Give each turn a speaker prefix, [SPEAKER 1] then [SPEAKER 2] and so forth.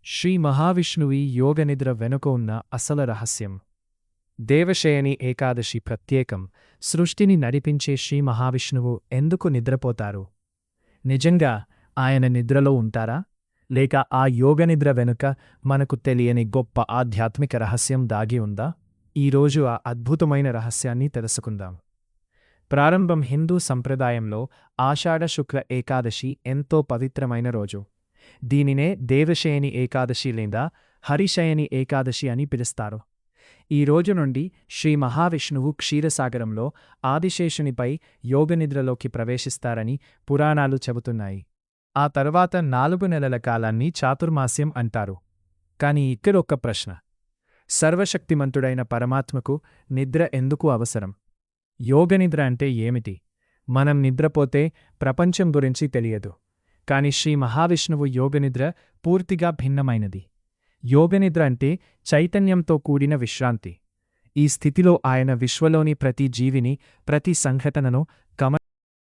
[SPEAKER 1] శ్రీ మహావిష్ణువి యోగనిద్ర వెనుక ఉన్న అసలు రహస్యం. దేవశయని ఏకాదశి ప్రత్యేకం. సృష్టిని నడిపించే శ్రీ మహావిష్ణువు ఎందుకు నిద్రపోతారు? నిజంగా ఆయన నిద్రలో ఉంటారా? లేక ఆ యోగనిద్ర వెనుక మనకు తెలియని గొప్ప ఆధ్యాత్మిక రహస్యం దాగి ఉందా? ఈరోజు ఆ అద్భుతమైన రహస్యాన్ని తెలుసుకుందాం. ప్రారంభం. హిందూ సంప్రదాయంలో ఆషాఢ శుక్ల ఏకాదశి ఎంతో పవిత్రమైన రోజు. దీనినే దేవశయని ఏకాదశి లేదా హరిశయని ఏకాదశి అని పిలుస్తారు. ఈ రోజు నుండి శ్రీ మహావిష్ణువు క్షీరసాగరంలో ఆదిశేషునిపై యోగనిద్రలోకి ప్రవేశిస్తారని పురాణాలు చెబుతున్నాయి. ఆ తర్వాత 4 నెలల కాలాన్ని చాతుర్మాస్యం అంటారు. కాని ఇక్కడొక్క ప్రశ్న: సర్వశక్తిమంతుడైన పరమాత్మకు నిద్ర ఎందుకు అవసరం? యోగనిద్ర అంటే ఏమిటి? మనం నిద్రపోతే ప్రపంచం గురించి తెలియదు. కాని శ్రీ మహావిష్ణువు యోగనిద్ర పూర్తిగా భిన్నమైనది. యోగనిద్ర అంటే చైతన్యంతో కూడిన విశ్రాంతి. ఈ స్థితిలో ఆయన విశ్వలోని ప్రతి జీవిని, ప్రతి సంఘటనను